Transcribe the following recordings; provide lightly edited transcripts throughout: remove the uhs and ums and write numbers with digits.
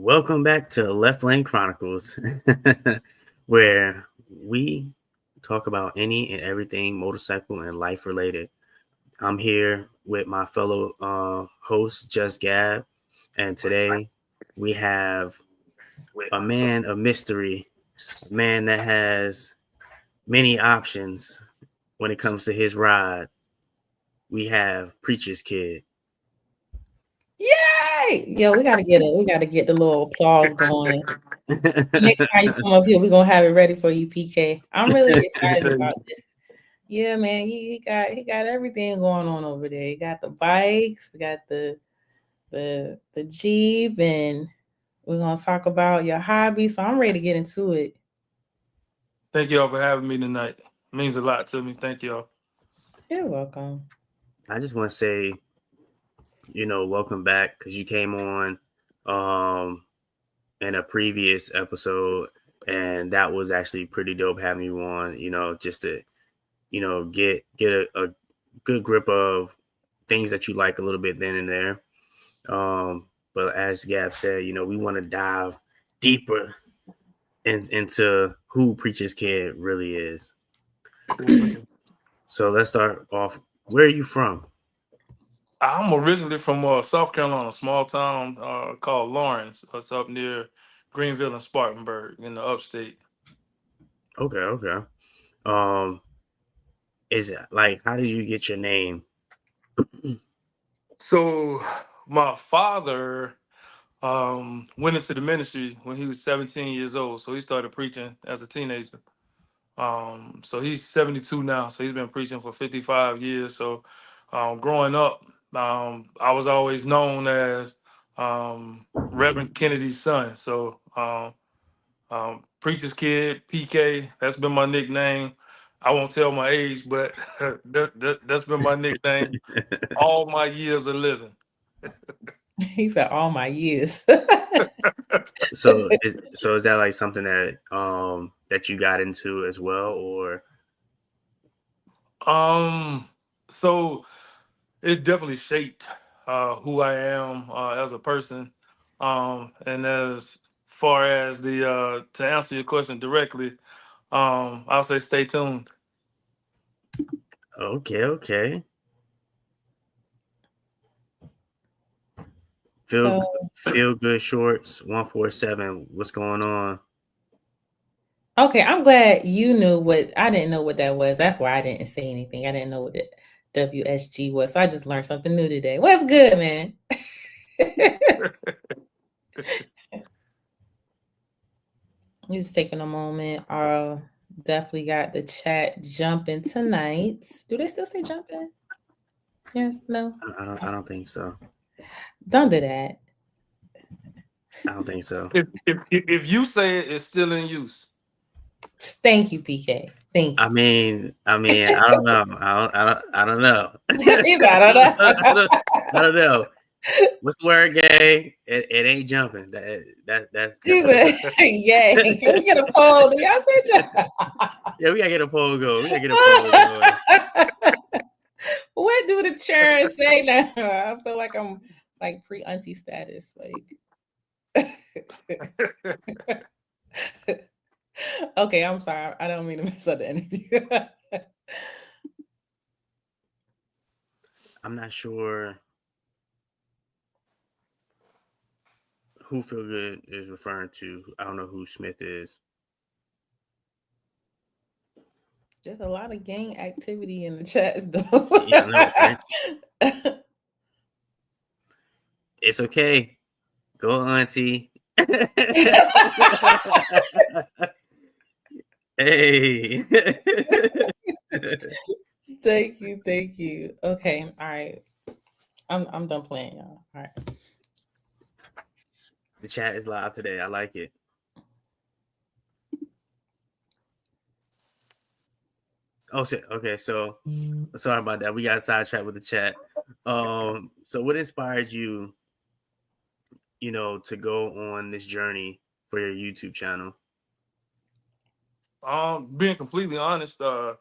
Welcome back to Left Lane Chronicles, where we talk about any and everything motorcycle and life related. I'm here with my fellow host, Just Gab, and today we have a man of mystery, a man that has many options when it comes to his ride. We have PreachasKid. Yay! Yo, we gotta get the little applause going. Next time you come up here, we're gonna have it ready for you, PK. I'm really excited about this. Yeah, man, he got everything going on over there. He got the bikes, got the Jeep, and we're gonna talk about your hobby. So I'm ready to get into it. Thank y'all for having me tonight. It means a lot to me. Thank y'all. You're welcome. I just want to say, welcome back because you came on in a previous episode, and that was actually pretty dope having you on, just to, get a good grip of things that you like a little bit then and there. But as Gab said, we want to dive deeper into who PreachasKid really is. So let's start off. Where are you from? I'm originally from South Carolina, a small town called Lawrence. It's up near Greenville and Spartanburg in the upstate. Okay. Is it like, how did you get your name? So my father went into the ministry when he was 17 years old. So he started preaching as a teenager. So he's 72 now. So he's been preaching for 55 years. So growing up, I was always known as Reverend Kennedy's son. So Preacher's Kid, PK, that's been my nickname. I won't tell my age, but that's been my nickname all my years of living. He said all my years. So is that like something that that you got into as well, or? So it definitely shaped who I am as a person. And as far as the to answer your question directly, I'll say stay tuned. Okay. So Feel good shorts 147. What's going on? okay, I'm glad you knew what I didn't know what that was. That's why I didn't say anything. I didn't know what the WSG was. So I just learned something new today. What's good, man? Just taking a moment. Definitely got the chat jumping tonight. Do they still say jumping? Yes, no. I don't think so. Don't do that. I don't think so. If you say it, it's still in use. Thank you, PK. Thank you. I mean, I don't know. I don't know. I don't know. What's the word, gay? It ain't jumping. That's yay. Can we get a poll? Do y'all say jump? Yeah, we gotta get a poll going. What do the church say now? I feel like I'm like pre-auntie status. Like okay, I'm sorry. I don't mean to mess up the interview. I'm not sure who Feel Good is referring to. I don't know who Smith is. There's a lot of gang activity in the chats, though. Yeah, I know, right? It's okay. Go, auntie. Hey. Thank you. Okay, all right. I'm done playing, y'all. All right. The chat is live today. I like it. Oh shit. Okay, so sorry about that. We got sidetracked with the chat. So what inspired you, to go on this journey for your YouTube channel? Being completely honest, I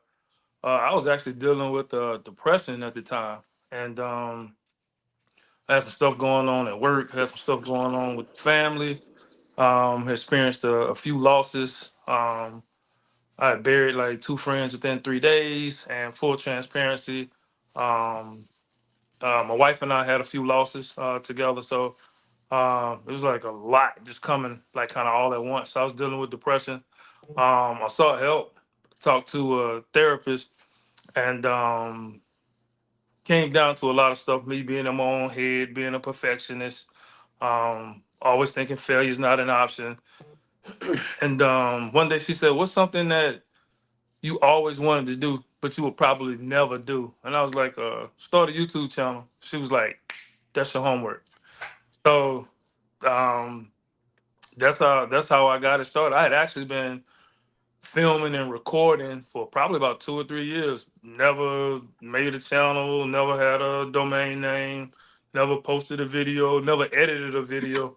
was actually dealing with depression at the time, and I had some stuff going on at work, had some stuff going on with family, Experienced a few losses. I buried like 2 friends within 3 days, and full transparency. Um, my wife and I had a few losses together, so it was like a lot just coming like kind of all at once. So I was dealing with depression. I sought help, talked to a therapist, and came down to a lot of stuff. Me being in my own head, being a perfectionist, always thinking failure is not an option. And one day she said, "What's something that you always wanted to do, but you would probably never do?" And I was like, "Start a YouTube channel." She was like, "That's your homework." So um, that's how I got it started. I had actually been filming and recording for probably about 2 or 3 years. Never made a channel, never had a domain name, never posted a video, never edited a video.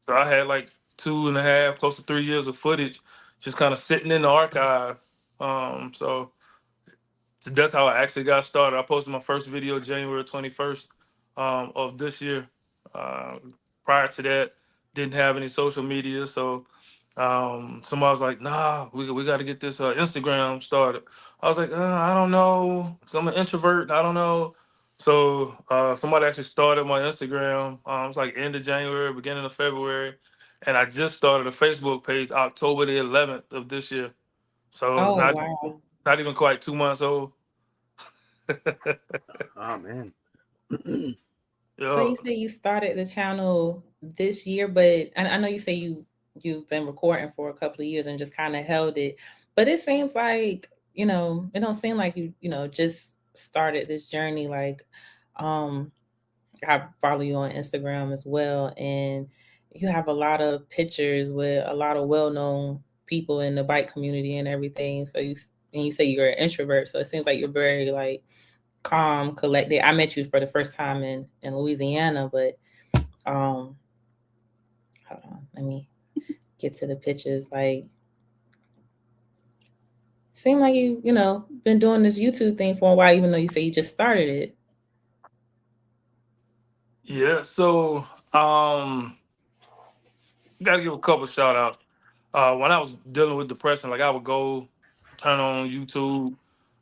So I had like 2.5, close to 3 years of footage just kind of sitting in the archive. So that's how I actually got started. I posted my first video January 21st of this year. Prior to that, didn't have any social media. So somebody was like, "Nah, we got to get this Instagram started." I was like, "I don't know, 'cause I'm an introvert. I don't know." So somebody actually started my Instagram. It was like end of January, beginning of February. And I just started a Facebook page October the 11th of this year. So Oh not wow. not even quite 2 months old. Oh man. So Yeah. you say you started the channel this year, but I know you say you've been recording for a couple of years and just kind of held it. But it seems like, it don't seem like you just started this journey. Like, um, I follow you on Instagram as well, and you have a lot of pictures with a lot of well-known people in the bike community and everything. So and you say you're an introvert, so it seems like you're very like calm, collected. I met you for the first time in Louisiana, but um, hold on, let me get to the pictures. Like, seem like you been doing this YouTube thing for a while, even though you say you just started it. Yeah. So gotta give a couple shout outs. When I was dealing with depression, like I would go turn on YouTube.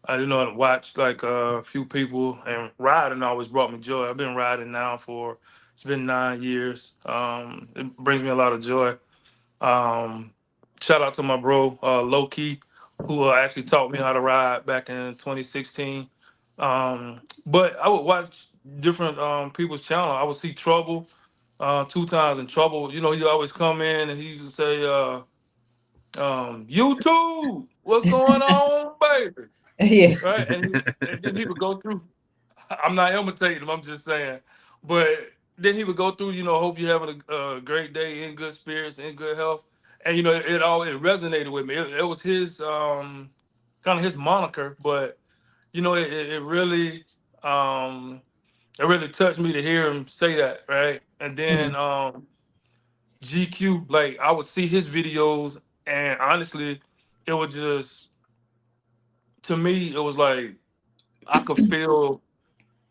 I didn't know how to watch like a few people, and riding always brought me joy. I've been riding now for it's been 9 years. It brings me a lot of joy. Um, Shout out to my bro, Low Key, who actually taught me how to ride back in 2016. But I would watch different people's channel. I would see Trouble 2 times in Trouble. You know, he always come in and he used to say, YouTube, what's going on, baby? Yeah. Right? And then he would go through. I'm not imitating him. I'm just saying. But then he would go through. Hope you're having a great day, in good spirits, in good health. And it resonated with me. It was his kind of his moniker, but um, it really touched me to hear him say that, right? And Mhm. then GQ, like I would see his videos, and honestly, it was just to me, it was like I could feel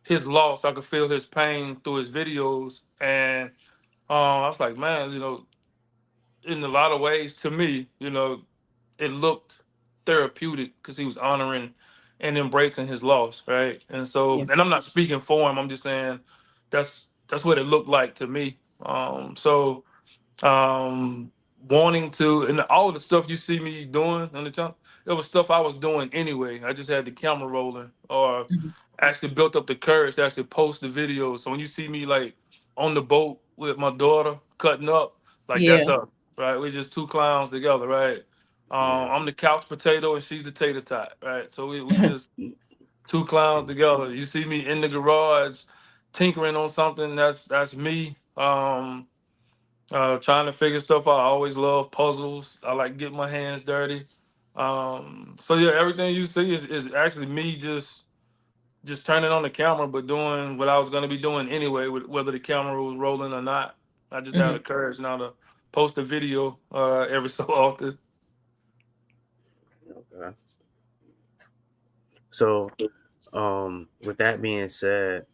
his loss. I could feel his pain through his videos, and I was like, man, in a lot of ways, to me, it looked therapeutic because he was honoring and embracing his loss, right? And so, Yeah. and I'm not speaking for him. I'm just saying that's what it looked like to me. Um, Wanting to, and all the stuff you see me doing on the channel, it was stuff I was doing anyway. I just had the camera rolling, or Mhm. actually built up the courage to actually post the videos. So when you see me like on the boat with my daughter cutting up, like that's Yeah. us, right? We're just two clowns together, right? Yeah. I'm the couch potato and she's the tater tot, right? So we just two clowns together. You see me in the garage tinkering on something, that's me. Trying to figure stuff out. I always love puzzles. I like getting my hands dirty. So yeah, everything you see is actually me just turning on the camera, but doing what I was going to be doing anyway, whether the camera was rolling or not. I just have the Mhm. courage now to post a video every so often. Okay. So, with that being said,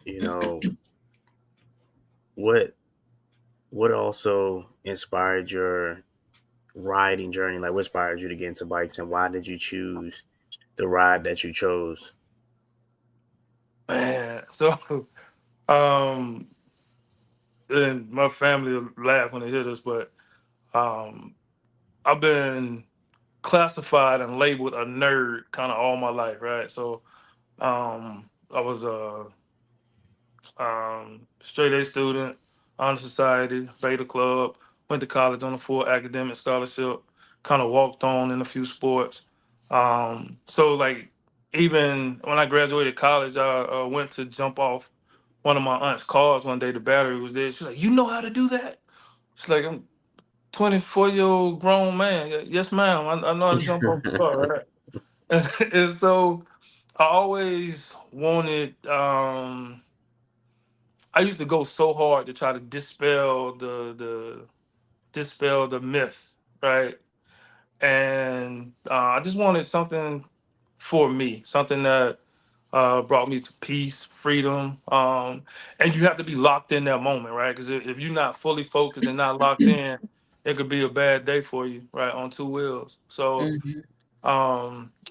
you know, what what also inspired your riding journey? Like, what inspired you to get into bikes, and why did you choose the ride that you chose? Man, so um, and my family will laugh when they hear this, but um, I've been classified and labeled a nerd kind of all my life, right? So I was a straight A student, honor society, Beta Club, went to college on a full academic scholarship, kind of walked on in a few sports. So like even when I graduated college, I went to jump off one of my aunt's cars one day. The battery was dead. She's like, "You know how to do that?" She's like, "I'm 24-year-old grown man. Yes, ma'am. I know how to jump off the car, right?" And so I always wanted. I used to go so hard to try to dispel the myth, right? And I just wanted something for me, something that brought me to peace, freedom, and you have to be locked in that moment, right? Because if you're not fully focused and not locked in, it could be a bad day for you, right? On two wheels. So Mhm.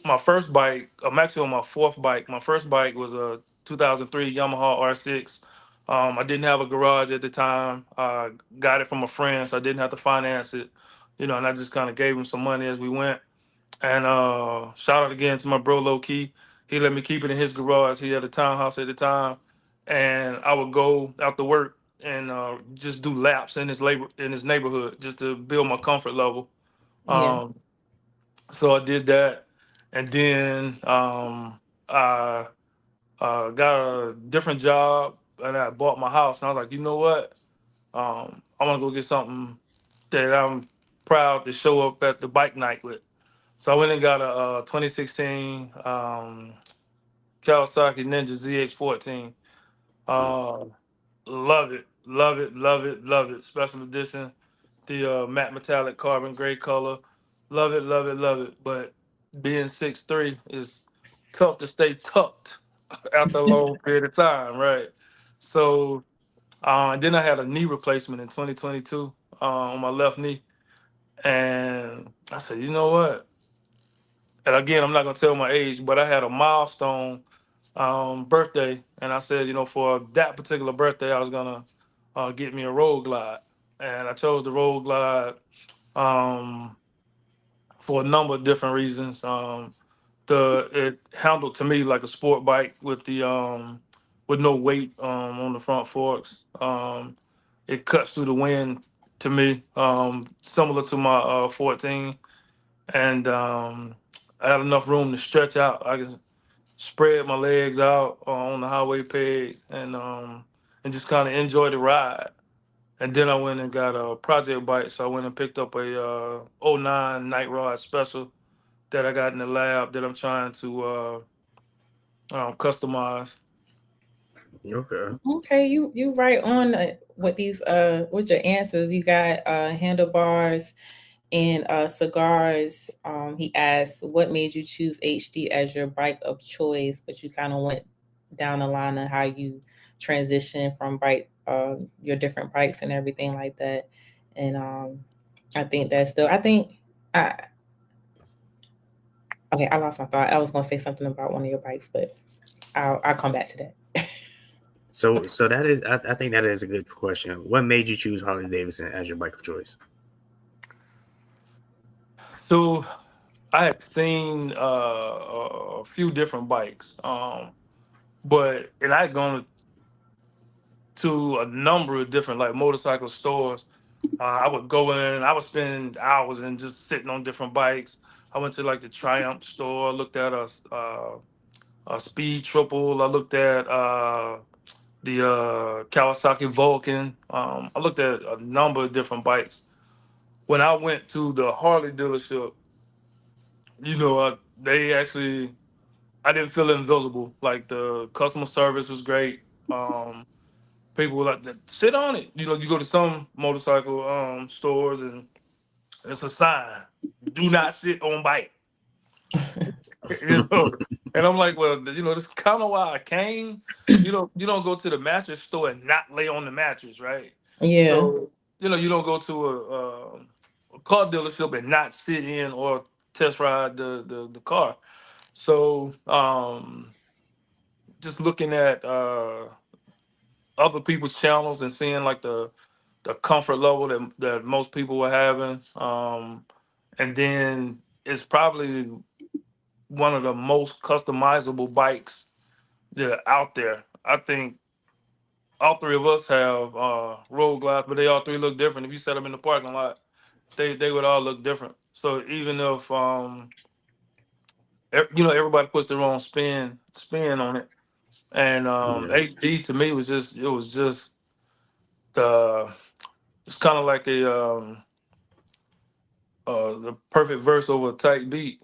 my first bike, I'm actually on my fourth bike. My first bike was a 2003 Yamaha R6. I didn't have a garage at the time. Got it from a friend, so I didn't have to finance it, and I just kind of gave him some money as we went. And shout out again to my bro Low Key. He let me keep it in his garage. He had a townhouse at the time, and I would go after work and just do laps in his neighborhood just to build my comfort level. Yeah. Um, so I did that, and then I got a different job, and I bought my house. And I was like, you know what? I want to go get something that I'm proud to show up at the bike night with. So I went and got a 2016 Kawasaki Ninja ZX14. Uh, love it, love it, love it, love it. Special edition, the matte metallic carbon gray color. Love it, love it, love it. But being 6'3" is tough to stay tucked after a long period of time, right? So and then I had a knee replacement in 2022 on my left knee. And I said, you know what? And again, I'm not gonna tell my age, but I had a milestone birthday, and I said, for that particular birthday, I was gonna get me a road glide, and I chose the road glide um, for a number of different reasons. It handled to me like a sport bike with no weight on the front forks. It cuts through the wind to me, similar to my 14, and I had enough room to stretch out. I can spread my legs out on the highway pegs and just kind of enjoy the ride. And then I went and got a project bike. So I went and picked up a '09 Night Rod Special that I got in the lab that I'm trying to customize. Okay. Okay, you right on with these with your answers. You got handlebars and cigars. He asked, "What made you choose HD as your bike of choice?" But you kind of went down the line of how you transition from bike, your different bikes and everything like that. And I think that's still. I think. I, okay, I lost my thought. I was gonna say something about one of your bikes, but I'll come back to that. So that is, I think that is a good question. What made you choose Harley Davidson as your bike of choice? So I had seen a few different bikes, and I had gone to a number of different like motorcycle stores. I would go in, I would spend hours and just sitting on different bikes. I went to like the Triumph store, looked at a Speed Triple. I looked at the Kawasaki Vulcan. I looked at a number of different bikes. When I went to the Harley dealership, they actually, I didn't feel invisible. Like the customer service was great. People were like, sit on it. You go to some motorcycle stores and it's a sign, do not sit on bike. you know. And I'm like, well, that's kind of why I came. You don't go to the mattress store and not lay on the mattress, right? Yeah. So, you don't go to a car dealership and not sit in or test ride the car. So just looking at other people's channels and seeing like the comfort level that most people were having, and then it's probably one of the most customizable bikes that are out there. I think all three of us have road glides, but they all three look different. If you set them in the parking lot, they would all look different. So even if everybody puts their own spin on it, and Yeah. HD to me was just the it's kind of like the perfect verse over a tight beat.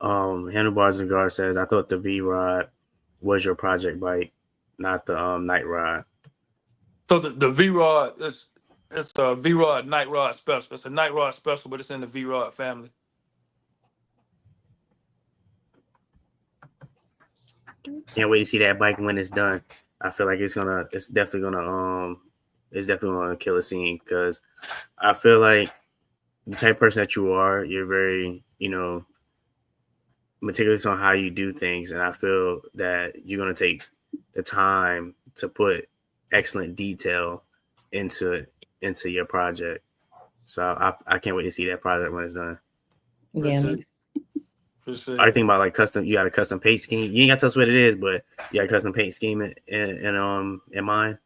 Handlebars and Guard says, I thought the V Rod was your project bike, not the Night Rod. So the V Rod it's a V Rod Night Rod special. It's a Night Rod special, but it's in the V Rod family. Can't wait to see that bike when it's done. I feel like it's definitely gonna kill a scene, because I feel like the type of person that you are, you're very, meticulous on how you do things, and I feel that you're gonna take the time to put excellent detail into your project. So I can't wait to see that project when it's done. Yeah. For sure. Are you thinking about like custom? You got a custom paint scheme. You ain't got to tell us what it is, but you got a custom paint scheme in mind.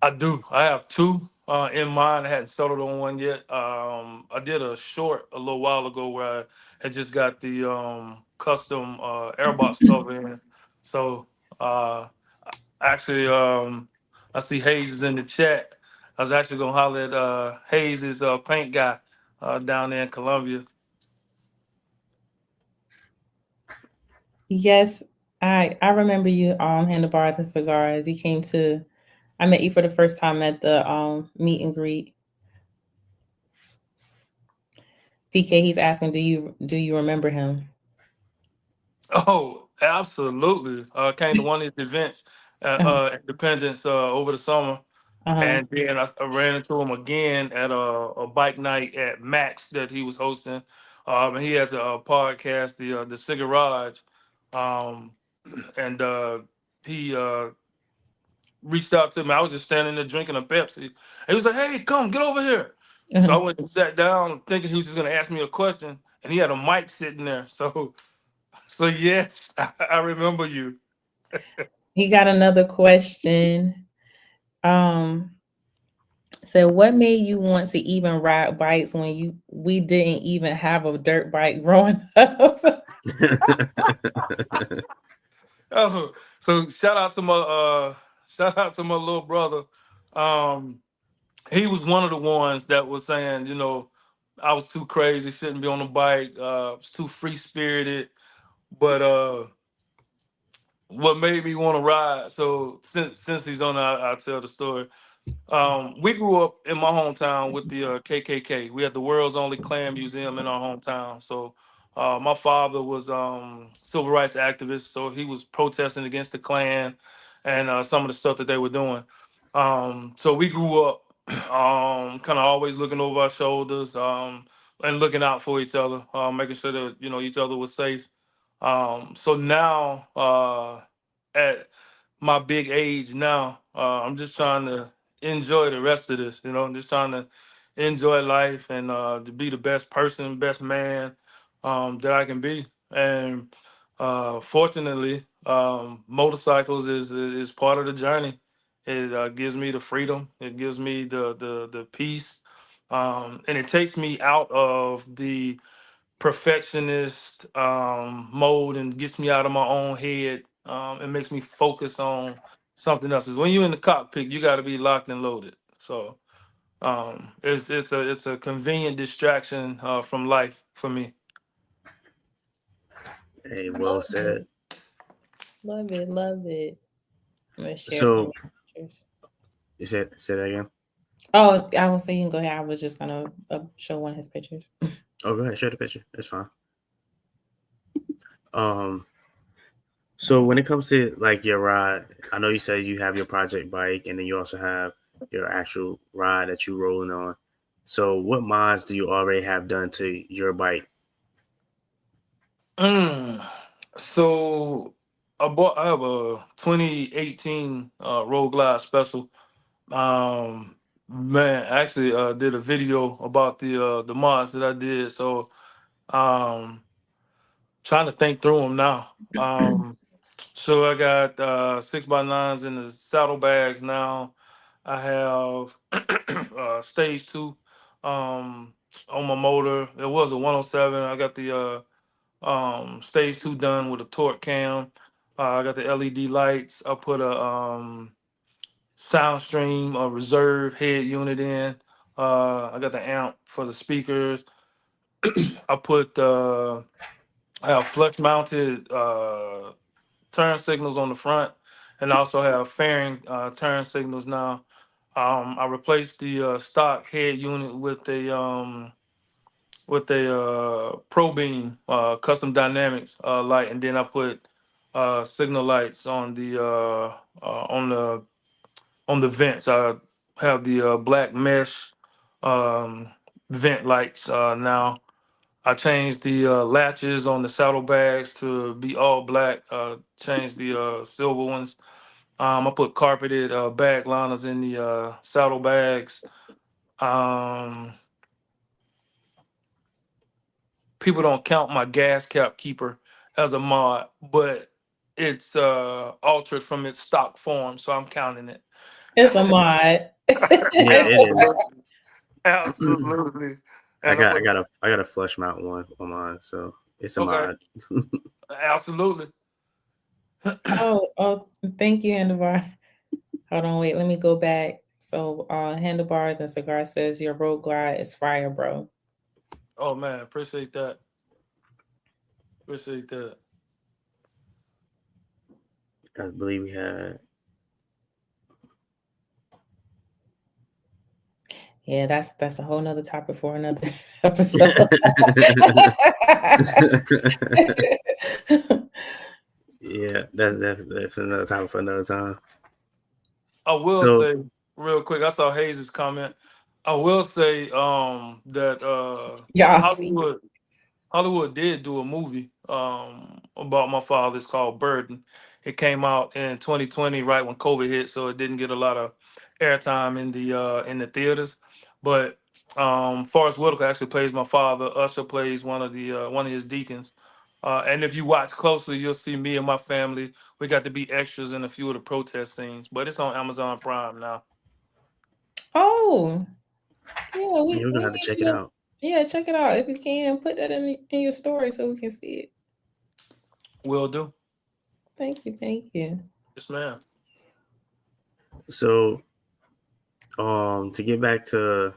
I do. I have two in mind. I hadn't settled on one yet. I did a short a little while ago where I had just got the custom airbox cover in. So actually, I see Hayes is in the chat. I was actually gonna holler at Hayes is paint guy down there in Columbia. Yes, I remember you Handlebars and Cigars. I met you for the first time at the meet and greet. PK, he's asking, do you remember him? Oh, absolutely. Came to one of the events at Independence over the summer. And then I ran into him again at a bike night at Max that he was hosting. And he has a podcast, the Cigarage. And he reached out to me. I was just standing there drinking a Pepsi. He was like, "Hey, come, get over here." So I went and sat down thinking he was just going to ask me a question. And he had a mic sitting there. So yes, I remember you. He got another question. So what made you want to even ride bikes when we didn't even have a dirt bike growing up? Oh, so shout out to my little brother. He was one of the ones that was saying, I was too crazy, shouldn't be on the bike, was too free spirited. But what made me want to ride? So since he's on, I'll tell the story. We grew up in my hometown with the KKK. We had the world's only Klan museum in our hometown. So my father was civil rights activist, so he was protesting against the Klan and some of the stuff that they were doing. So we grew up kind of always looking over our shoulders and looking out for each other, making sure that each other was safe. So now at my big age now, I'm just trying to enjoy the rest of this. I'm just trying to enjoy life and to be the best person, best man that I can be. And fortunately, motorcycles is part of the journey. It gives me the freedom. It gives me the peace, and it takes me out of the perfectionist mode and gets me out of my own head. It makes me focus on something else. 'Cause when you're in the cockpit, you got to be locked and loaded. So it's a convenient distraction from life for me. Hey, well said. Love it, love it. I'm gonna share So some pictures. you say that again. Oh, I was saying, go ahead. I was just gonna show one of his pictures. Oh, go ahead, share the picture. That's fine. So when it comes to like your ride, I know you said you have your project bike and then you also have your actual ride that you rolling on. So what mods do you already have done to your bike? Mm. So I have a 2018 Road Glide Special. Man, I actually did a video about the mods that I did. So um trying to think through them now. So I got 6x9s in the saddlebags now. I have stage two on my motor. It was a 107. I got the stage two done with a torque cam. I got the LED lights. I put a Soundstream a reserve head unit in. I got the amp for the speakers. I put I have flex mounted turn signals on the front, and I also have fairing turn signals now. I replaced the stock head unit with a Pro Beam custom dynamics light, and then I put signal lights on the vents. I have the black mesh um, vent lights now. I changed the latches on the saddlebags to be all black. Changed the silver ones. I put carpeted bag liners in the saddlebags. Um, People don't count my gas cap keeper as a mod, but it's altered from its stock form, so I'm counting it. It's a mod. Yeah, it is. Absolutely, absolutely. I And I got I put got a I got a flush mount one on mine, so it's a okay, mod. absolutely. Oh, thank you, Handlebar. Hold on, wait, let me go back. So, Handlebars and Cigar says your Road Glide is fire, bro. Oh man, appreciate that. Appreciate that. I believe we had. Yeah, that's a whole nother topic for another episode. Yeah, that's another topic for another time. I will So say real quick, I saw Hayes' comment. I will say that Y'all see. Hollywood did do a movie about my father. It's called Burden. It came out in 2020, right when COVID hit, so it didn't get a lot of airtime in the theaters. But Forrest Whitaker actually plays my father. Usher plays one of his deacons. And if you watch closely, you'll see me and my family. We got to be extras in a few of the protest scenes. But it's on Amazon Prime now. Oh, yeah, yeah, we're we gonna have to need check you it to, out. yeah, check it out if you can. Put that in your story so we can see it. Will do. Thank you, thank you. Yes, ma'am. So to get back to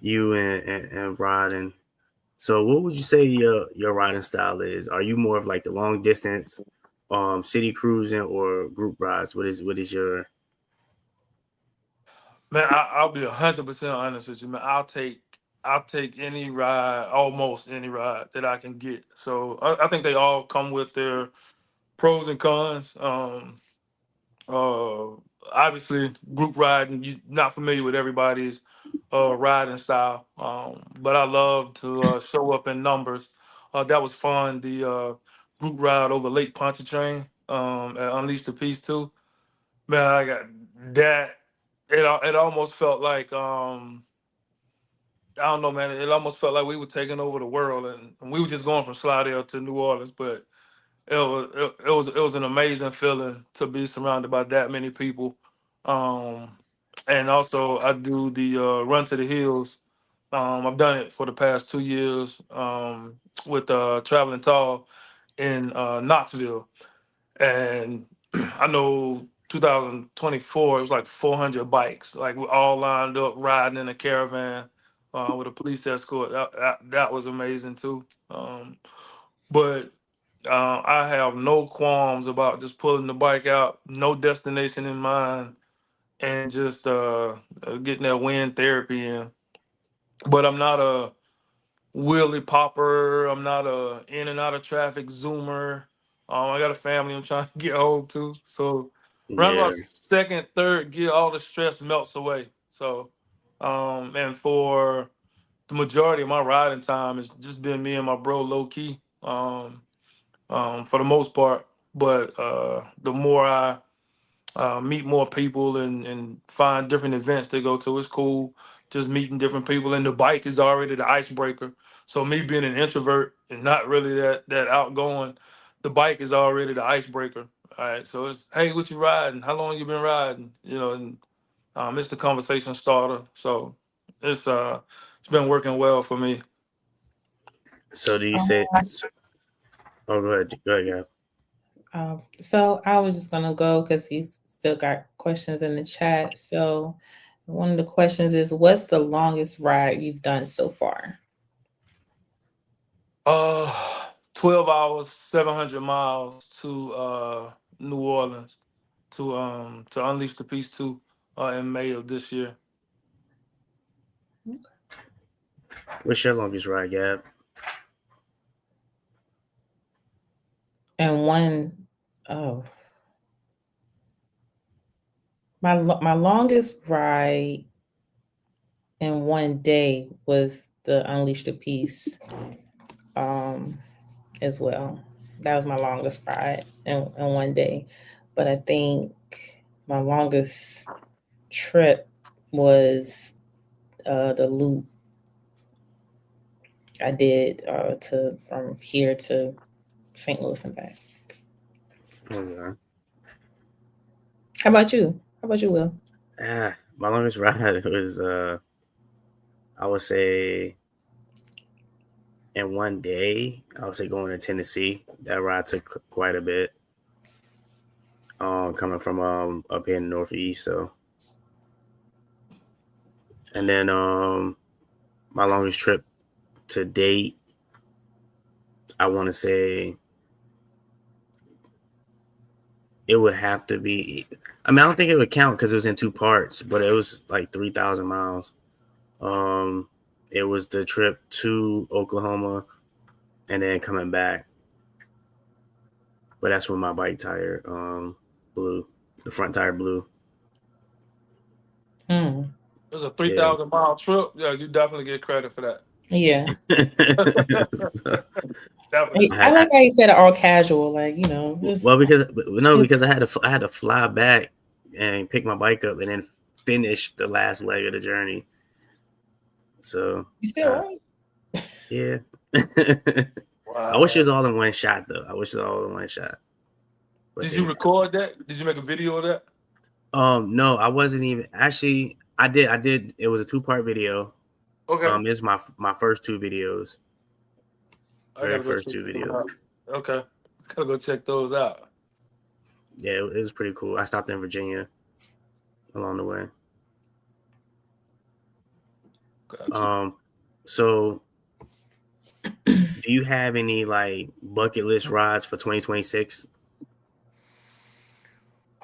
you and riding. So what would you say your riding style is? Are you more of like the long distance, city cruising or group rides? What is your Man, I'll be 100% honest with you, man. I'll take any ride, almost any ride that I can get. So I think they all come with their pros and cons. Uh, Obviously, group riding, you're not familiar with everybody's riding style, but I love to show up in numbers. That was fun. The group ride over Lake Pontchartrain at Unleash the Peace too. Man, I got that. It almost felt like I don't know, man. It almost felt like we were taking over the world, and we were just going from Slidell to New Orleans. But it was an amazing feeling to be surrounded by that many people. Um, and also, I do the Run to the Hills. I've done it for the past 2 years with Traveling Tall in Knoxville, and I know 2024 it was like 400 bikes, like we all lined up riding in a caravan with a police escort. That was amazing too. But I have no qualms about just pulling the bike out, no destination in mind, and just getting that wind therapy in. But I'm not a wheelie popper. I'm not a in and out of traffic zoomer. I got a family I'm trying to get home to. So around Yeah. about second, third gear, all the stress melts away. So, and for the majority of my riding time, it's just been me and my bro low key, for the most part. But the more I meet more people and find different events to go to. It's cool just meeting different people, and the bike is already the icebreaker. So me being an introvert and not really that outgoing, the bike is already the icebreaker. All right, so it's hey, what you riding? How long you been riding? And it's the conversation starter. So it's been working well for me. So do you say? Oh, go ahead. Go ahead, yeah. So I was just gonna go because he's still got questions in the chat. So one of the questions is, what's the longest ride you've done so far? Uh, 12 hours, 700 miles to New Orleans to Unleash the Peace 2 in May of this year. What's your longest ride, Gab? And oh, my longest ride in one day was the Unleash the Peace, as well. That was my longest ride in one day. But I think my longest trip was the loop I did to from here to St. Louis and back. Okay. How about you? How about you, Will? My longest ride was I would say in one day, I would say going to Tennessee. That ride took quite a bit. Coming from up here in the Northeast, so. And then my longest trip to date, I want to say it would have to be. I mean, I don't think it would count because it was in two parts, but it was like 3,000 miles. It was the trip to Oklahoma and then coming back. But that's when my bike tire blew. The front tire blew. Hmm. It was a Yeah. 3,000-mile trip. Yeah, you definitely get credit for that. Yeah. So, Definitely. I like how you said it all casual, like, well, because I had to fly back and pick my bike up and then finish the last leg of the journey. So you still right? yeah. Wow. I wish it was all in one shot though. I wish it was all in one shot. But Did you things record that? Did you make a video of that? no, I wasn't even actually I did it was a 2-part video. Okay. It's my first 2 videos. I Very gotta go first check 2 those videos. out. Okay. Gotta go check those out. Yeah, it was pretty cool. I stopped in Virginia along the way. Gotcha. So do you have any like bucket list rides for 2026?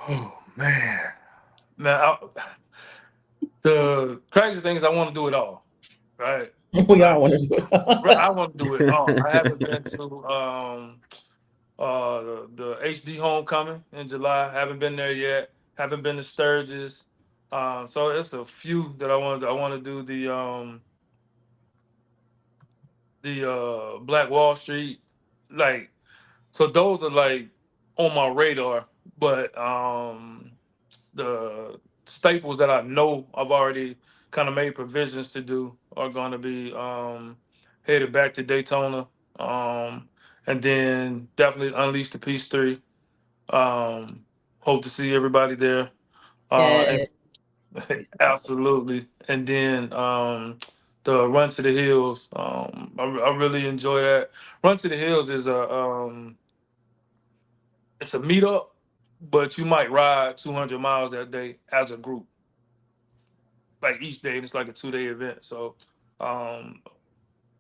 Oh man. Now the crazy thing is I want to do it all. Right? We I, all want to do it. I want to do it all. I haven't been to the HD Homecoming in July. Haven't been there yet. Haven't been to Sturgis. So it's a few that I want to do. I want to do the Black Wall Street. Like, so those are like on my radar. But the staples that I know I've already kind of made provisions to do are going to be headed back to Daytona, and then definitely Unleash the Peace 3. Hope to see everybody there. Yeah. And absolutely. And then the Run to the Hills. I really enjoy that. Run to the Hills is it's a meetup, but you might ride 200 miles that day as a group. Like each day, and it's like a 2-day event. Um,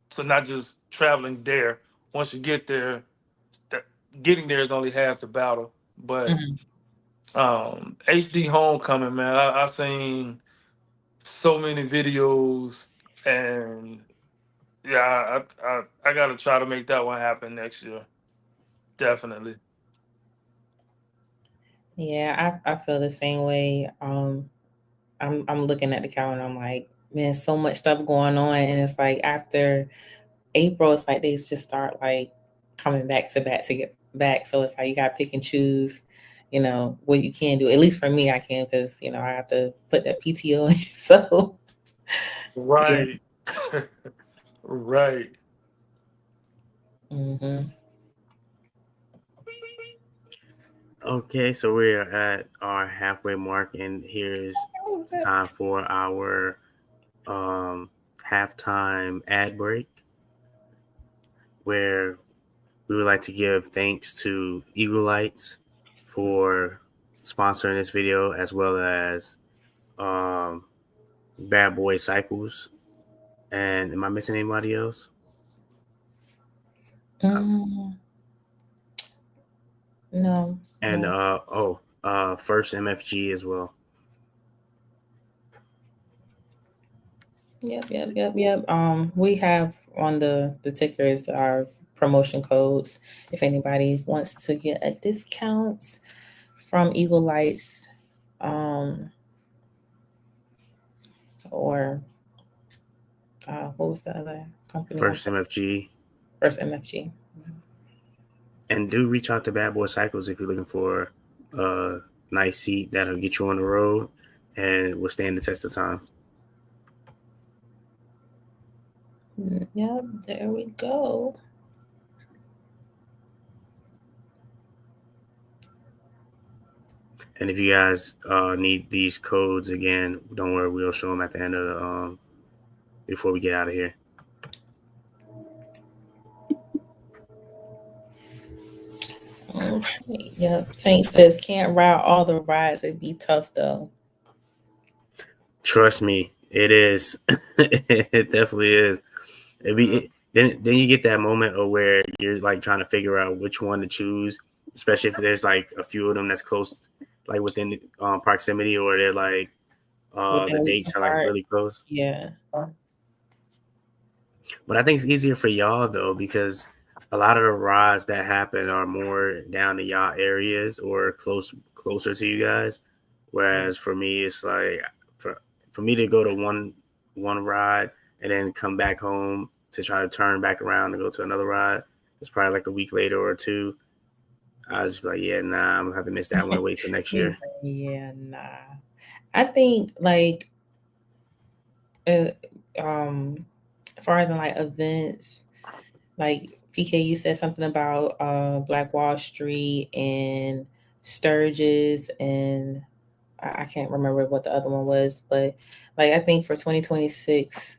so not just traveling there. Once you get there, that, getting there is only half the battle. But Mhm. HD Homecoming, man, I seen so many videos, and yeah, I gotta try to make that one happen next year. Definitely. Yeah, I feel the same way. I'm looking at the calendar. I'm like, man, so much stuff going on, and it's like after April, it's like they just start like coming back to back to get back. So it's like you got to pick and choose, what you can do. At least for me, I can because I have to put that PTO in. So yeah. Right. Right. Hmm. Okay, so we're at our halfway mark, and here's the time for our halftime ad break, where we would like to give thanks to Eagle Lights for sponsoring this video, as well as um, Bad Boy Cycles. And am I missing anybody else? Mm, no, And no. First MFG as well. Yep. We have on the tickers our promotion codes. If anybody wants to get a discount from Eagle Lights, um, or what was the other company? First MFG. First MFG. And do reach out to Bad Boy Cycles if you're looking for a nice seat that'll get you on the road and will stand the test of time. Yep, there we go. And if you guys need these codes again, don't worry, we'll show them at the end of the before we get out of here. Okay. Yep. Saint says can't ride all the rides. It'd be tough though. Trust me, it is. It definitely is. Then you get that moment of where you're like trying to figure out which one to choose, especially if there's like a few of them that's close, like within proximity, or they're like the Within weeks dates are like apart. really close. Yeah. But I think it's easier for y'all though because a lot of the rides that happen are more down to y'all areas or closer to you guys. Whereas for me, it's like for for me to go to one ride and then come back home to try to turn back around and go to another ride. It's probably like a week later or two. I was just like, yeah, nah, I'm gonna have to miss that one and wait till next year. Yeah, nah. I think like uh, um as far as in like events, like PK, you said something about Black Wall Street and Sturgis, and I can't remember what the other one was, but like I think for 2026,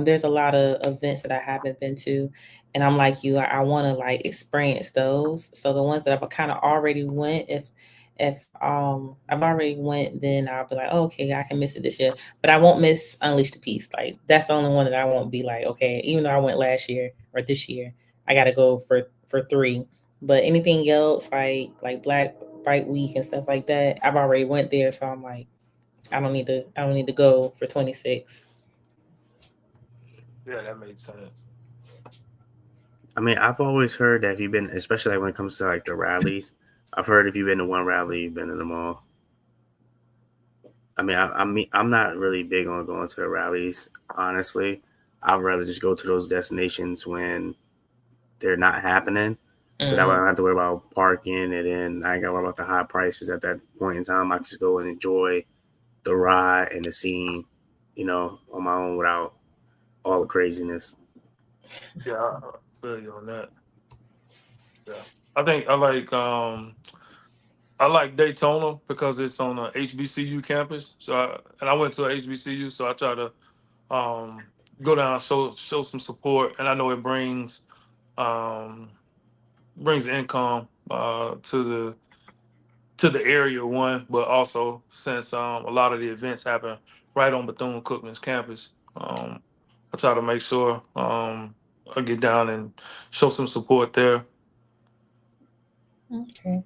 there's a lot of events that I haven't been to, and I'm like you, I want to like experience those. So the ones that I've kind of already went, if I've already went, then I'll be like, oh, okay, I can miss it this year, but I won't miss Unleash the Peace. Like that's the only one that I won't be like, okay, even though I went last year or this year, I got to go for three. But anything else, like Black Bike Week and stuff like that, I've already went there, so I'm like, I don't need to go for 26. Yeah, that made sense. I mean, I've always heard that if you've been, especially like when it comes to like the rallies, I've heard if you've been to one rally, you've been to them all. I'm not really big on going to the rallies, honestly. I'd rather just go to those destinations when they're not happening. So that way I don't have to worry about parking, and then I ain't gotta worry about the high prices at that point in time. I can just go and enjoy the ride and the scene, on my own without all the craziness. Yeah, I feel you on that. Yeah. I think I like Daytona because it's on a HBCU campus. And I went to a HBCU, so I try to um, go down, show some support, and I know it um, brings income to the area one, but also since a lot of the events happen right on Bethune Cookman's campus, I try to make sure I get down and show some support there. Okay.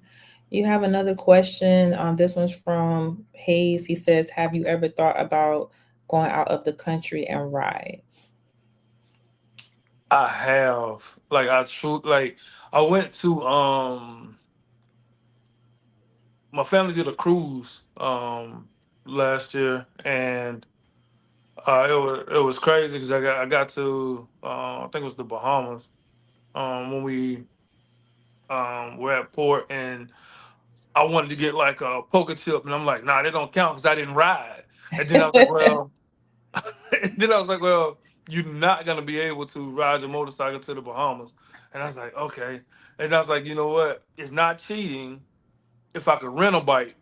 You have another question. This one's from Hayes. He says, have you ever thought about going out of the country and ride? I have like I went to my family did a cruise last year, and it was crazy because I got to I think it was the Bahamas when we were at port, and I wanted to get like a poker chip, and I'm like, nah, they don't count because I didn't ride. And then I was like, well, and then I was like, well, you're not gonna be able to ride your motorcycle to the Bahamas. And I was like, okay. And I was like, you know what? It's not cheating if I could rent a bike,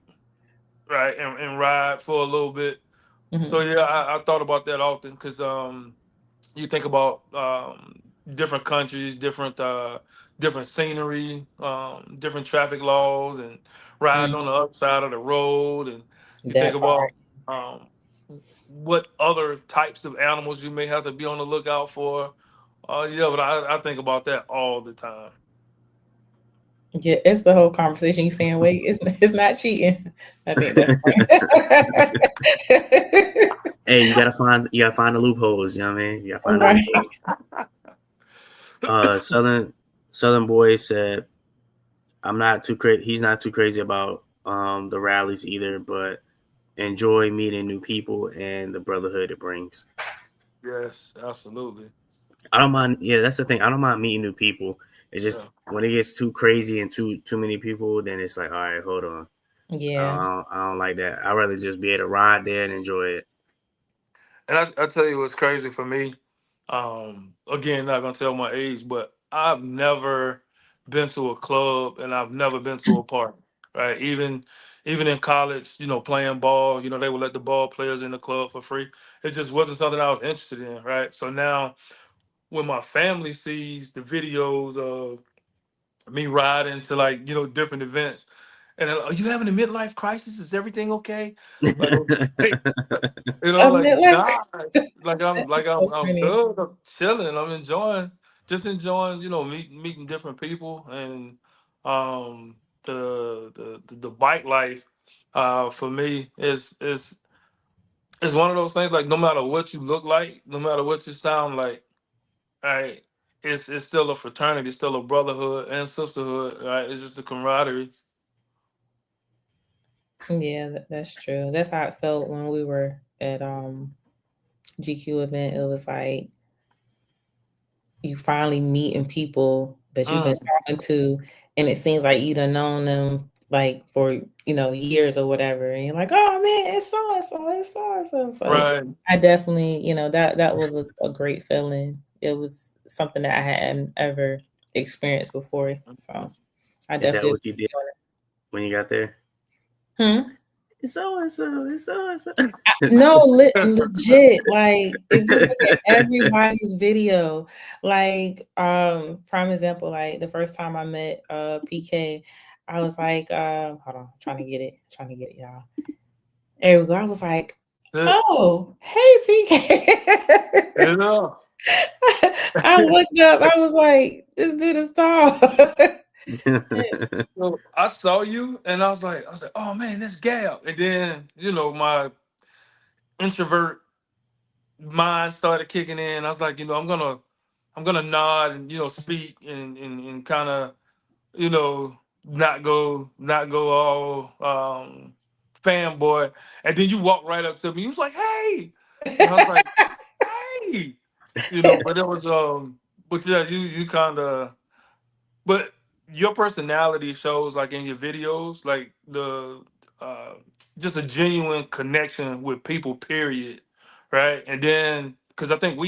right, and ride for a little bit. So Mhm. yeah, I thought about that often because you think about different countries, different scenery, different traffic laws, and riding on Mhm. the other side of the road, and you think That part. about um, what other types of animals you may have to be on the lookout for. Yeah, but I think about that all the time. Yeah, it's the whole conversation. You saying, wait, it's not cheating. I think that's funny. Hey, you gotta find the loopholes. You know what I mean? You gotta find the Right. loopholes. Southern boy said, "I'm not too crazy. He's not too crazy about the rallies either, but enjoy meeting new people and the brotherhood it brings. Yes, absolutely. I don't mind. Yeah, that's the thing. I don't mind meeting new people. It's Yeah. just when it gets too crazy and too many people, then it's like, all right, hold on. Yeah. I don't like that. I'd rather just be able to ride there and enjoy it. And I tell you what's crazy for me. Again, not gonna tell my age, but I've never been to a club and I've never been to a party. Right? Even in college, playing ball, they would let the ball players in the club for free. It just wasn't something I was interested in, right? So now when my family sees the videos of me riding to like, different events, and they're like, are you having a midlife crisis? Is everything okay? Like, A like midlife nah, like I'm crisis like is I'm so I'm funny. good. I'm chilling. I'm enjoying, meeting different people and the bike life for me is one of those things like no matter what you look like, no matter what you sound like, right? It's still a fraternity, it's still a brotherhood and sisterhood, right? It's just a camaraderie. Yeah, that's true. That's how it felt when we were at GQ event. It was like you finally meeting people that you've been Mm, talking to, and it seems like you done known them like for years or whatever, and you're like, oh man, it's so and so, it's so and so. So right. I definitely, that was a great feeling. It was something that I hadn't ever experienced before. So I Is that definitely what you did when you got there? hmm? It's so and so. It's so and so. No, legit. Like, if you look at everybody's video, like, prime example, like the first time I met PK, I was like, hold on, trying to get it, y'all. There we go. I was like, That's it. oh, hey PK. You know. I looked up, I was like, this dude is tall. So I saw you and I was like, oh man, that's Gab. And then, my introvert mind started kicking in. I was like, I'm gonna nod and, speak and kind of, you know, not go all fanboy. And then you walked right up to me. You was like, hey. And I was like, hey. But it was but yeah, you kinda but your personality shows like in your videos, like the uh just a genuine connection with people, period. Right. And then because I think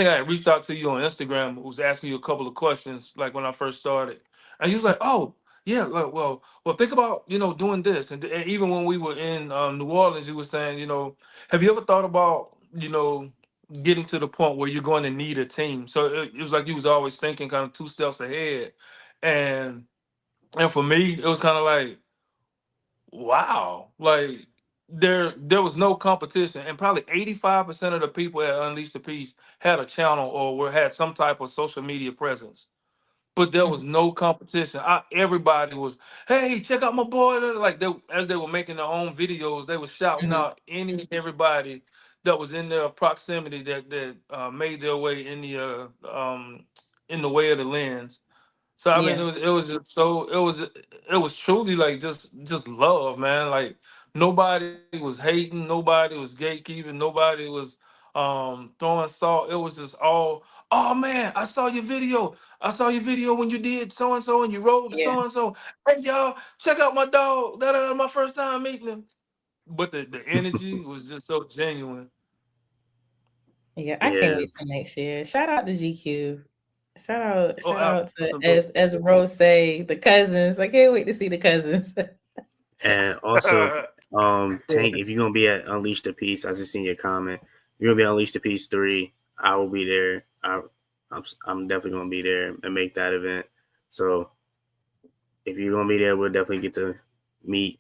I had reached out to you on Instagram, was asking you a couple of questions like when I first started. And you was like, oh yeah, well think about, doing this. And even when we were in New Orleans, you were saying, have you ever thought about, getting to the point where you're going to need a team? So it was like you was always thinking kind of two steps ahead. And and for me, it was kind of like, wow, like there was no competition, and probably 85% of the people at Unleash the Peace had a channel or had some type of social media presence, but there was no competition. Everybody was, hey, check out my boy. Like as they were making their own videos, they were shouting Mhm. out any and everybody that was in their proximity that made their way in the way of the lens. So I mean, Yeah. it was just so it was truly like just love, man. Like nobody was hating, nobody was gatekeeping, nobody was throwing salt. It was just all, oh man, I saw your video. I saw your video when you did so and you rode to Yeah. so and so. Hey y'all, check out my dog. That my first time meeting him. But the energy was just so genuine. Yeah. I can't Yeah, wait till next year. Shout out to GQ. Shout Oh, out to absolutely. as Rose say, the cousins. I can't wait to see the cousins. and also, Tank, if you're gonna be at Unleash the Peace, I just seen your comment. If you're gonna be at Unleash the Peace 3, I will be there. I'm definitely gonna be there and make that event. So if you're gonna be there, we'll definitely get to meet.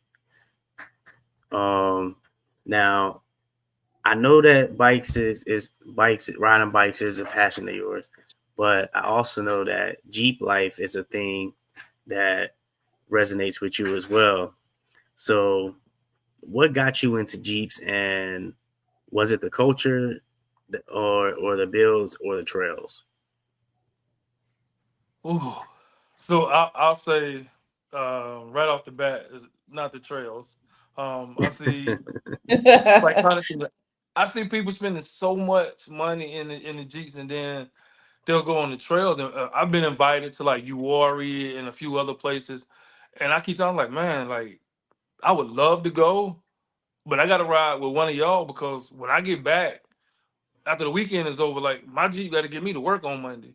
Um, now I know that bikes riding bikes is a passion of yours, but I also know that Jeep life is a thing that resonates with you as well. So what got you into Jeeps, and was it the culture, or the builds or the trails? Ooh. So I'll say right off the bat is not the trails. I see like honestly, I see people spending so much money in the Jeeps, and then they'll go on the trails. And I've been invited to like Uwari and a few other places, and I keep talking like, man, like I would love to go, but I got to ride with one of y'all because when I get back after the weekend is over, like my Jeep got to get me to work on Monday.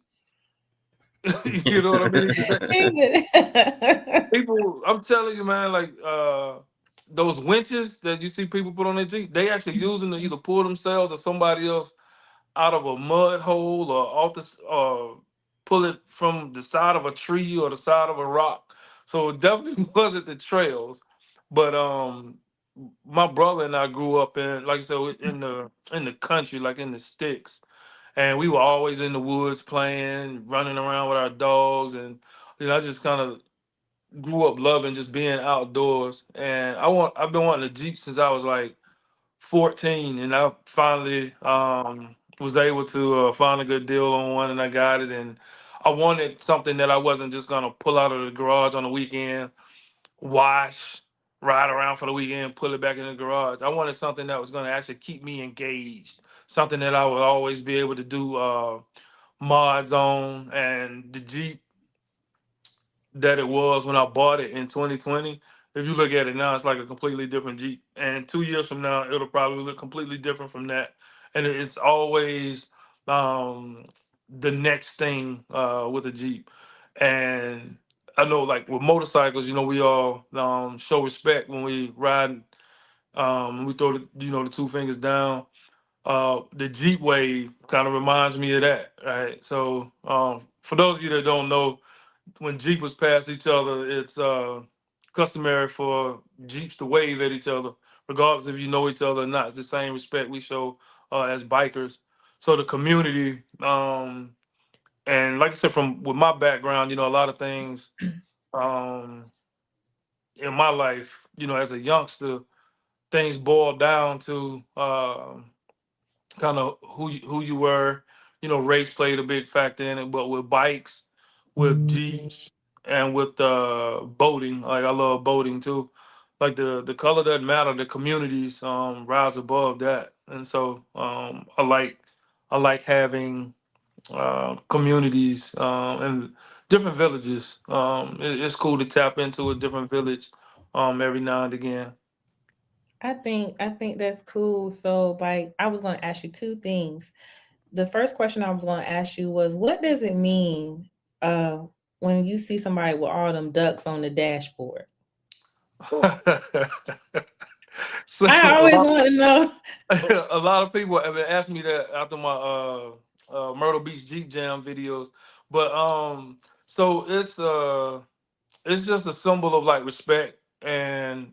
You know what I mean? People, I'm telling you, man, like those winches that you see people put on their Jeep, they actually using to either pull themselves or somebody else out of a mud hole or off the pull it from the side of a tree or the side of a rock. So it definitely wasn't the trails. But my brother and I grew up in, like I said, in the country, like in the sticks. And we were always in the woods playing, running around with our dogs, and I just kind of grew up loving just being outdoors. And I've been wanting a Jeep since I was like 14, and I finally was able to find a good deal on one, and I got it. And I wanted something that I wasn't just gonna pull out of the garage on the weekend, wash, ride around for the weekend, pull it back in the garage. I wanted something that was gonna actually keep me engaged, something that I would always be able to do mods on. And the Jeep that it was when I bought it in 2020. If you look at it now, it's like a completely different Jeep. And 2 years from now, it'll probably look completely different from that. And it's always um, the next thing with a Jeep. And I know, like with motorcycles, we all show respect when we ride. We throw the two fingers down. The Jeep wave kind of reminds me of that, right? So for those of you that don't know, when Jeepers pass each other, it's customary for Jeeps to wave at each other, regardless if you know each other or not. It's the same respect we show as bikers. So the community, and like I said, from with my background, a lot of things um, in my life, as a youngster, things boil down to kind of who you were. Race played a big factor in it, but with bikes, with Jeeps, and with boating, like I love boating too. Like the color doesn't matter. The communities rise above that, and so I like having communities and different villages. It's cool to tap into a different village every now and again. I think that's cool. So like I was gonna ask you two things. The first question I was gonna ask you was what does it mean uh when you see somebody with all them ducks on the dashboard? So I always want to know. a lot of people have been asking me that after my Myrtle Beach Jeep Jam videos, but so it's just a symbol of like respect, and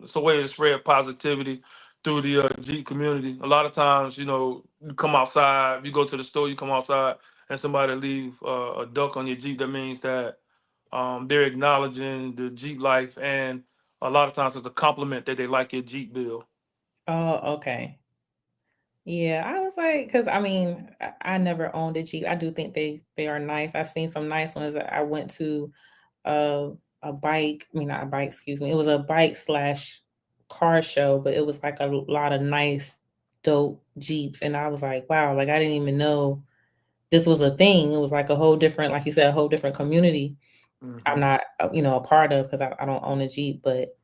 it's a way to spread positivity through the Jeep community. A lot of times, you come outside, if you go to the store, you come outside, and somebody leave a duck on your Jeep. That means that they're acknowledging the Jeep life, and a lot of times it's a compliment that they like your Jeep bill. Oh, okay. Yeah, I was like, because I mean, I never owned a Jeep. I do think they are nice. I've seen some nice ones. I went to a a bike. I mean, not a bike. Excuse me. It was a bike slash car show, but it was like a lot of nice, dope Jeeps, and I was like, wow, like I didn't even know this was a thing. It was like a whole different, like you said, a whole different community. I'm Mm-hmm. not, a part of because I don't own a Jeep, but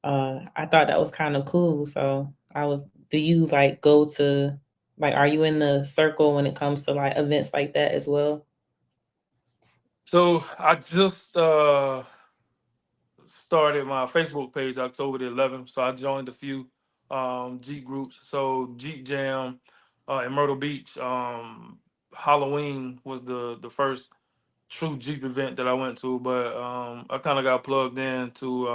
I thought that was kind of cool. So I was, do you like go to, like, are you in the circle when it comes to like events like that as well? So I just started my Facebook page October the 11th. So I joined a few Jeep groups. So Jeep Jam in Myrtle Beach. Halloween was the first true Jeep event that I went to, but I kind of got plugged into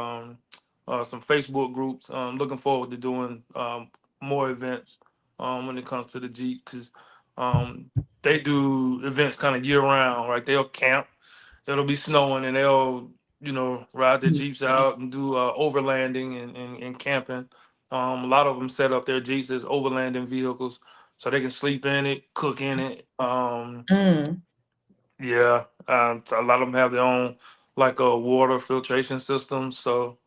some Facebook groups. Looking forward to doing more events when it comes to the Jeep because um, they do events kind of year round. Right, they'll camp. It'll be snowing, and they'll ride their Mhm. Jeeps out and do overlanding and camping. A lot of them set up their Jeeps as overlanding vehicles, so they can sleep in it, cook in it. Mm. Yeah, so a lot of them have their own like a water filtration system. So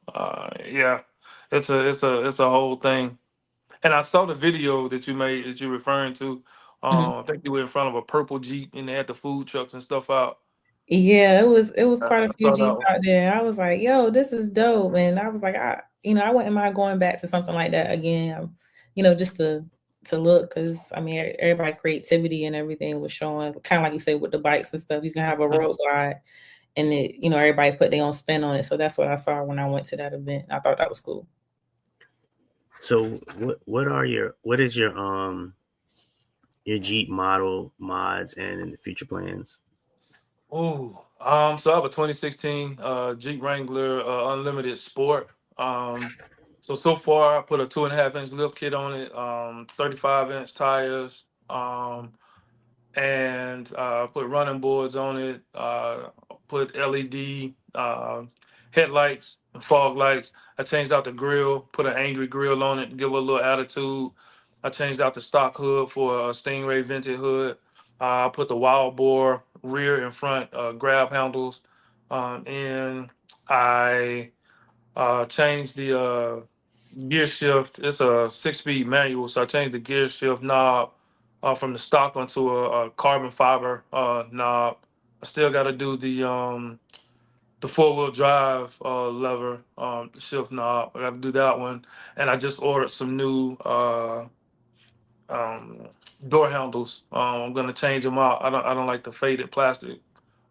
yeah, it's a whole thing. And I saw the video that you made that you're referring to. Mhm. I think you were in front of a purple Jeep and they had the food trucks and stuff out. Yeah, it was quite a I few saw that Jeeps one. out there. I was like, yo, this is dope. And I was like, I wouldn't mind going back to something like that again. Just to look, because I mean, everybody creativity and everything was showing. Kind of like you say with the bikes and stuff. You can have a road glide, and everybody put their own spin on it. So that's what I saw when I went to that event. I thought that was cool. So what is your Jeep model mods and the future plans? Ooh, so I have a 2016 Jeep Wrangler Unlimited Sport. So far I put a 2.5 inch lift kit on it, 35-inch tires. And put running boards on it. Put LED headlights and fog lights. I changed out the grill, put an angry grill on it, to give it a little attitude. I changed out the stock hood for a Stingray vented hood. I put the wild boar rear and front grab handles, and I changed the gear shift. It's a 6 speed manual, so I changed the gear shift knob from the stock onto a carbon fiber knob. I still got to do the 4 wheel drive lever shift knob. I got to do that one, and I just ordered some new um, door handles. I'm gonna change them out. I don't like the faded plastic.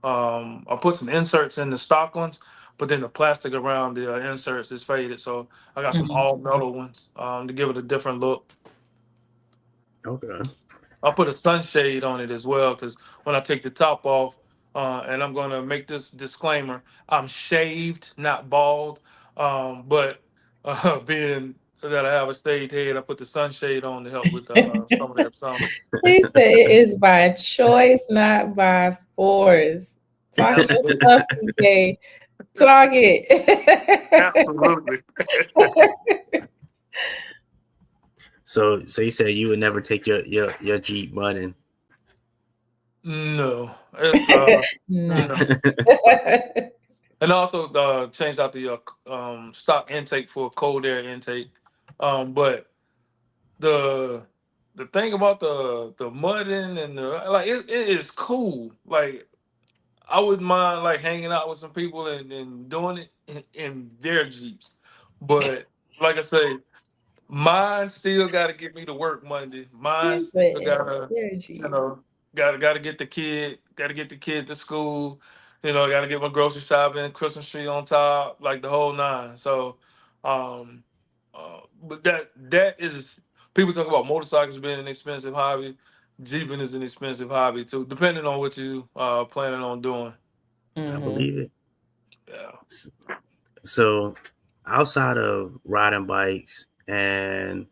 I put some inserts in the stock ones, but then the plastic around the inserts is faded. So I got some Mhm. all metal ones to give it a different look. Okay. I'll put a sunshade on it as well because when I take the top off, and I'm gonna make this disclaimer: I'm shaved, not bald. But being that I have a shaved head, I put the sunshade on to help with some of that sun. He said it is by choice, not by force. Talk your stuff, Absolutely. PK. Talk it. Absolutely. So you said you would never take your Jeep mudding. No, it's No. no. And also changed out the stock intake for cold air intake. But the the thing about the mudding and the like it is cool. Like I wouldn't mind like hanging out with some people and doing it in their Jeeps. But like I say, mine still got to get me to work Monday. Mine He still said, got to, you energy. know, got to get the kid to school. Got to get my grocery shopping, Christmas tree on top, like the whole nine. So, um, but that is people talk about motorcycles being an expensive hobby. Jeeping is an expensive hobby too, depending on what you planning on doing. I Hmm. believe it. Yeah. S- So outside of riding bikes and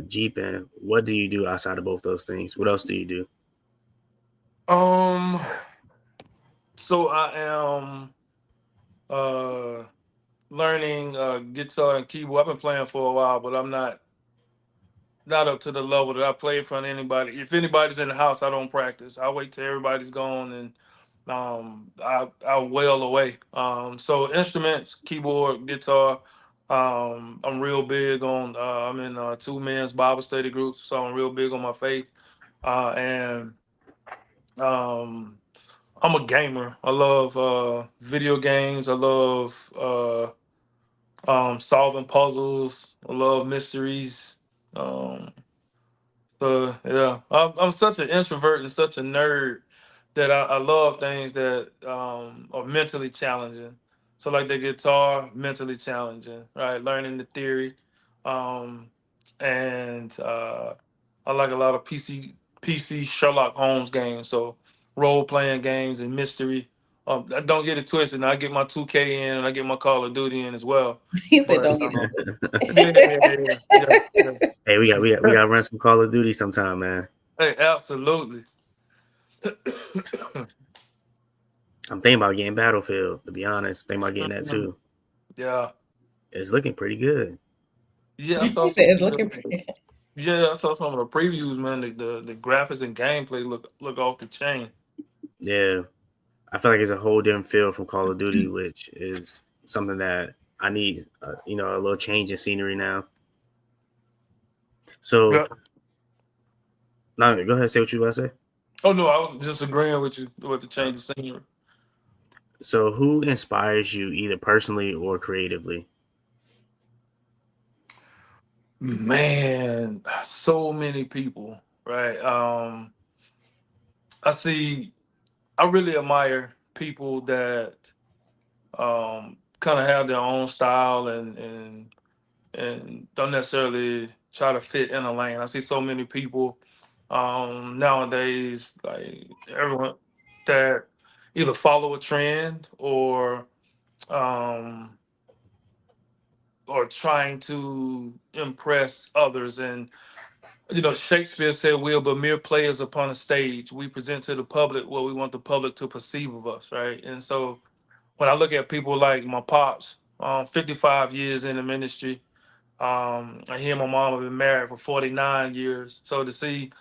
Jeeping, what do you do outside of both those things? What else do you do? Um. So I am uh learning guitar and keyboard. I've been playing for a while, but I'm not not up to the level that I play in front of anybody. If anybody's in the house, I don't practice. I wait till everybody's gone, and I wail away. So instruments, keyboard, guitar. I'm real big on. I'm in two men's Bible study groups, so I'm real big on my faith. And um, I'm a gamer. I love video games. I love solving puzzles. I love mysteries. Um, so yeah, I'm such an introvert and such a nerd that I love things that are mentally challenging. So like the guitar, mentally challenging, right? Learning the theory, um, and I like a lot of PC Sherlock Holmes games. So role playing games and mystery. I don't get it twisted. I get my 2K in and I get my Call of Duty in as well. He said, But "Don't get it yeah, yeah, twisted." yeah, yeah, yeah. Hey, we got to run some Call of Duty sometime, man. Hey, absolutely. I'm thinking about getting Battlefield. To be honest, thinking about getting that too. Yeah, It's looking pretty good. yeah. I saw He some. said, "It's looking pretty." Yeah, I saw some of the previews, man. The graphics and gameplay look off the chain. Yeah, I feel like it's a whole different feel from Call of Duty, which is something that I need. A little change in scenery now. So Yeah. now, go ahead, say what you about to say. Oh no, I was just agreeing with you with the change of scenery. So, who inspires you either personally or creatively? Man, so many people, right? I see. I really admire people that kind of have their own style and don't necessarily try to fit in a lane. I see so many people nowadays, like everyone that either follow a trend um, or trying to impress others. And Shakespeare said, "We're but mere players upon a stage. We present to the public what we want the public to perceive of us." Right, and so when I look at people like my pops, 55 years in the ministry. I hear my mom have been married for 49 years. So to see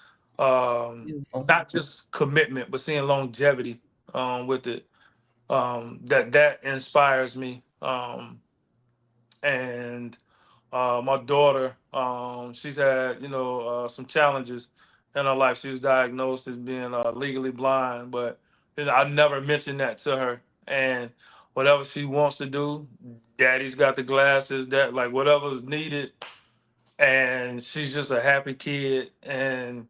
Beautiful. not just commitment, but seeing longevity with it, that inspires me. And my daughter, she's had some challenges in her life. She was diagnosed as being legally blind, but I never mentioned that to her. And whatever she wants to do, daddy's got the glasses. That like whatever's needed, and she's just a happy kid. And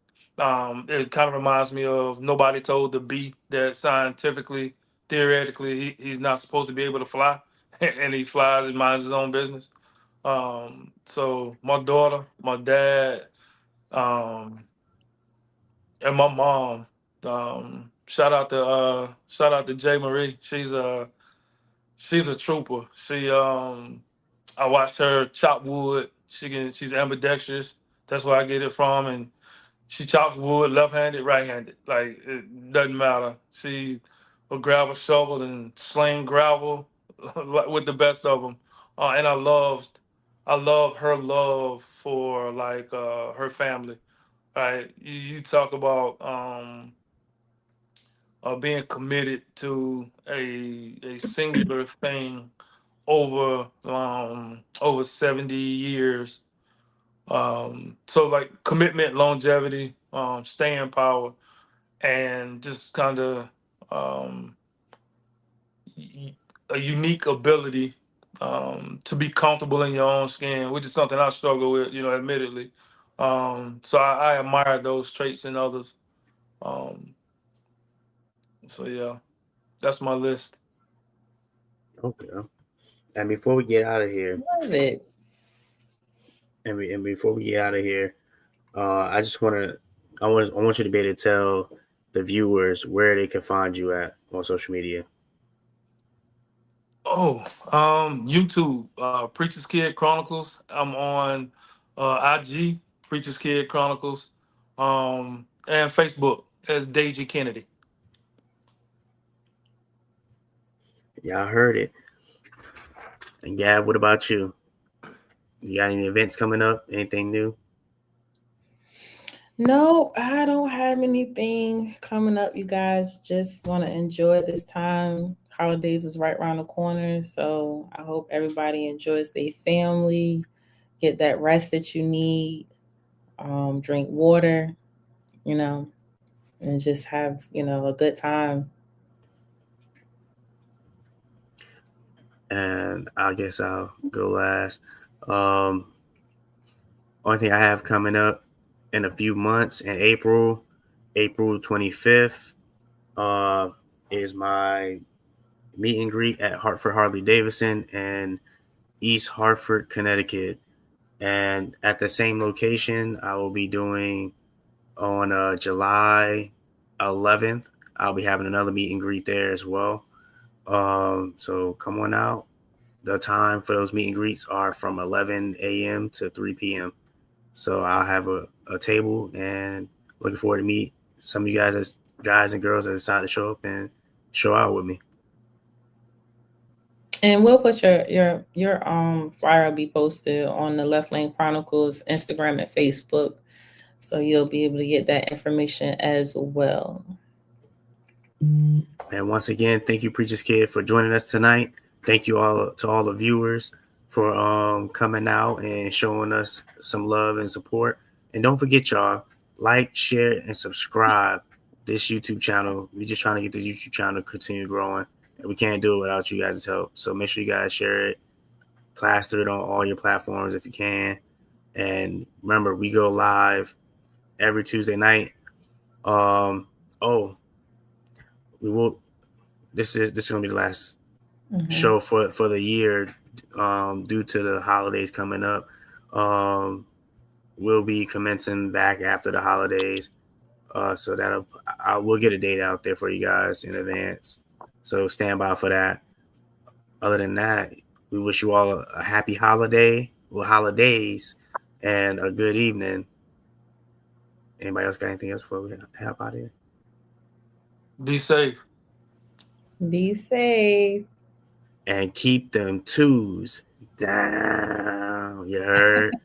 it kind of reminds me of Nobody Told the Bee that scientifically, theoretically, he's not supposed to be able to fly, and he flies and minds his own business. So my daughter, my dad, um, and my mom. Shout out to J Marie. She's a trooper. I watched her chop wood. She's ambidextrous. That's where I get it from. And she chops wood left-handed, right-handed. Like it doesn't matter. She will grab a shovel and sling gravel with the best of them. And I love her love for like her family. Right? You talk about being committed to a singular thing over 70 years. So like commitment, longevity, staying power, and just kind of um, a unique ability to be comfortable in your own skin, which is something I struggle with, admittedly. So I admire those traits in others. Um, so yeah, that's my list. Okay. And before we get out of here, Love it. and before we get out of here, I just I want you to be able to tell the viewers where they can find you at on social media. Oh, YouTube, Preachers Kid Chronicles. I'm on IG, Preachers Kid Chronicles, and Facebook as Deji Kennedy. Y'all heard it. And Gab, what about you? You got any events coming up? Anything new? No, I don't have anything coming up, you guys. Just want to enjoy this time. Holidays is right around the corner, so I hope everybody enjoys their family, get that rest that you need, drink water, you know, and just have, a good time. And I guess I'll go last. Um, Only thing I have coming up in a few months in April 25th, uh, is my meet and greet at Hartford Harley Davidson in East Hartford, Connecticut. And at the same location, I will be doing on July 11th. I'll be having another meet and greet there as well. So come on out. The time for those meet and greets are from 11 a.m. to 3 p.m. So I'll have a table, and looking forward to meet some of you guys as guys and girls that decide to show up and show out with me. And we'll put your flyer will be posted on the Left Lane Chronicles Instagram and Facebook, so you'll be able to get that information as well. And once again, thank you, PreachasKid, for joining us tonight. Thank you all to all the viewers for coming out and showing us some love and support. And don't forget, y'all, like, share, and subscribe this YouTube channel. We're just trying to get this YouTube channel to continue growing, and we can't do it without you guys' help. So make sure you guys share it, plaster it on all your platforms if you can. And remember, we go live every Tuesday night. Oh, we will. This is gonna be the last Hmm. show for the year, due to the holidays coming up. Um, we'll be commencing back after the holidays, so I will get a date out there for you guys in advance. So stand by for that. Other than that, we wish you all a happy holidays, and a good evening. Anybody else got anything else before we hop out here? Be safe. Be safe. And keep them twos down. You heard?